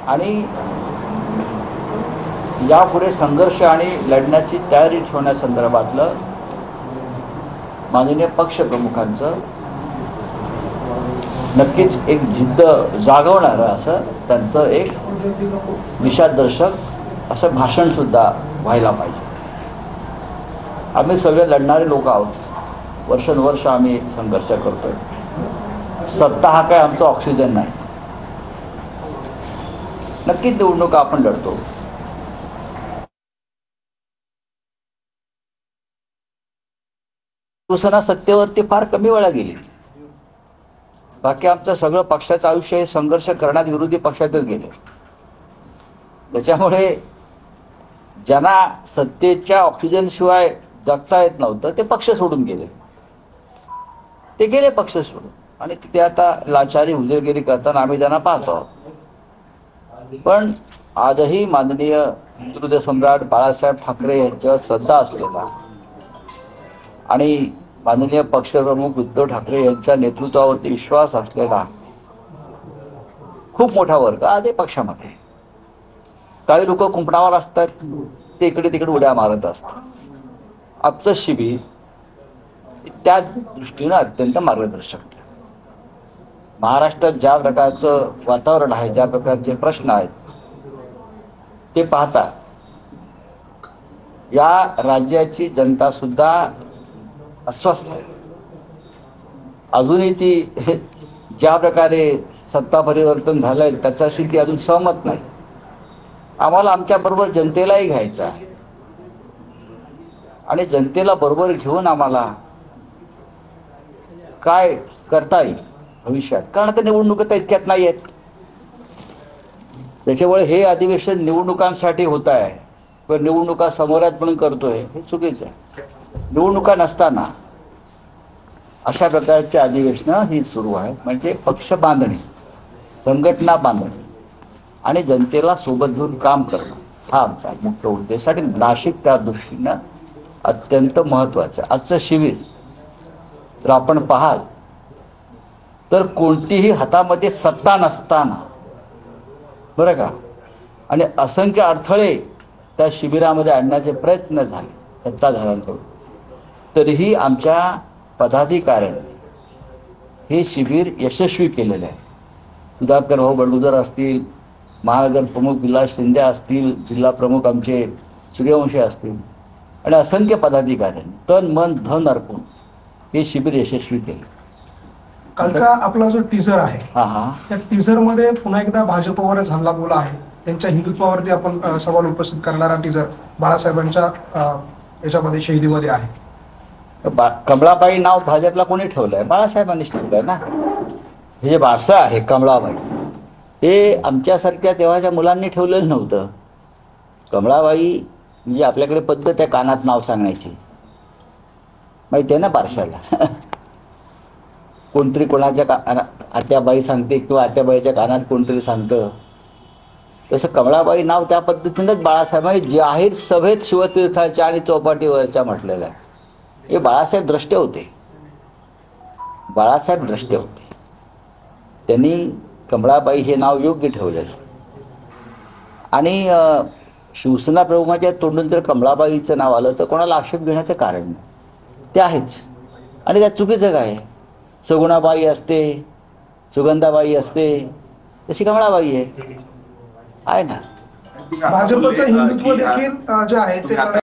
आणि यापुढे संघर्ष आणि लढण्याची तयारी ठेवण्यासंदर्भातलं माननीय पक्षप्रमुखांचं नक्कीच एक जिद्द जागवणारं असं त्यांचं एक दिशादर्शक असं भाषणसुद्धा व्हायला पाहिजे. आम्ही सगळे लढणारे लोक आहोत. वर्षानुवर्ष आम्ही संघर्ष करतोय. सत्ता हा काय आमचा ऑक्सिजन नाही. नक्कीच निवडणुका आपण लढतो. शिवसेना सत्तेवरती फार कमी वेळा गेली. बाकी आमचं सगळं पक्षाचं आयुष्य हे संघर्ष करण्यात विरोधी पक्षातच गेले. त्याच्यामुळे ज्यांना सत्तेच्या ऑक्सिजन शिवाय जगता येत नव्हतं ते पक्ष सोडून गेले. ते गेले पक्ष सोडून आणि तिथे आता लाचारी हुजरगिरी करताना आम्ही त्यांना पाहतो. पण आजही माननीय हिंदुहृदय सम्राट बाळासाहेब ठाकरे यांच्यावर श्रद्धा असलेला आणि माननीय पक्षप्रमुख उद्धव ठाकरे यांच्या नेतृत्वावरती विश्वास असलेला खूप मोठा वर्ग आजही पक्षामध्ये. काही लोक कुंपणावर असतात, ते इकडे तिकडे उड्या मारत असतात. आजचं शिबिर त्या दृष्टीनं अत्यंत मार्गदर्शक. महाराष्ट्रात ज्या प्रकारचं वातावरण आहे, ज्या प्रकारचे प्रश्न आहेत ते पाहता या राज्याची जनता सुद्धा अस्वस्थ आहे. अजूनही ती ज्या प्रकारे सत्ता परिवर्तन झालंय त्याच्याशी ती अजून सहमत नाही. आम्हाला आमच्याबरोबर जनतेलाही घ्यायचं आहे आणि जनतेला बरोबर घेऊन आम्हाला काय करता येईल भविष्यात, कारण आता निवडणुका इतक्यात नाही आहेत. त्याच्यामुळे हे अधिवेशन निवडणुकांसाठी होत आहे पण निवडणुका समोरात म्हणून करतोय हे चुकीचं आहे. निवडणुका नसताना अशा प्रकारची अधिवेशनं ही सुरू आहे. म्हणजे पक्ष बांधणी, संघटना बांधणी आणि जनतेला सोबत घेऊन काम करणं हा आमचा मुख्य उद्देश आणि नाशिक त्या दृष्टीनं अत्यंत महत्त्वाचं. आजचं शिबिर तर आपण पाहाल तर कोणतीही हातामध्ये सत्ता नसताना बरं का आणि असंख्य अडथळे त्या शिबिरामध्ये आणण्याचे प्रयत्न झाले सत्ताधाऱ्यांकडून, तरीही आमच्या पदाधिकाऱ्यांनी हे शिबिर यशस्वी केलेलं आहे. सुधाकर भाऊ बडगुजर असतील, महानगर प्रमुख विलास शिंदे असतील, जिल्हा प्रमुख आमचे सूर्यवंशी असतील आणि असंख्य पदाधिकाऱ्यांनी तन मन धन अर्पून हे शिबिर यशस्वी केले. कालचा आपला जो टीझर आहे त्या टीझर मध्ये पुन्हा एकदा भाजपवर हल्ला बोला आहे. त्यांच्या हिंदुत्वावरती आपण सवाल उपस्थित करणारा टीझर बाळासाहेबांच्या याच्यामध्ये शहीदीमध्ये आहे. कमळाबाई नाव भाजपला कोणी ठेवलंय? बाळासाहेबांनीच ठेवलंय ना. हे जे भाषा आहे कमळाबाई हे आमच्यासारख्या तेव्हाच्या मुलांनी ठेवलेलं नव्हतं. कमळाबाई म्हणजे आपल्याकडे पद्धत आहे कानात नाव सांगण्याची, माहिती आहे ना बारशाला. कोणतरी कोणाच्या आत्याबाई सांगते किंवा आत्याबाईच्या कानात कोणतरी सांगतं. तसं कमळाबाई नाव त्या पद्धतीनंच बाळासाहेबांनी जाहीर सभेत शिवतीर्थाच्या आणि चौपाटीवरच्या म्हटलेलं आहे. हे बाळासाहेब द्रष्टे होते. बाळासाहेब द्रष्टे होते. त्यांनी कमळाबाई हे नाव योग्य ठेवलेलं आणि शिवसेना प्रमुखाच्या तोंडून जर कमळाबाईचं नाव आलं तर कोणाला आक्षेप घेण्याचं कारण नाही. ते आहेच आणि त्यात चुकीचं काय? सगुणाबाई असते, सुगंधाबाई असते, तशी कमळाबाई आहे ना. भाजपचं हिंदुत्व देखील जे आहे ते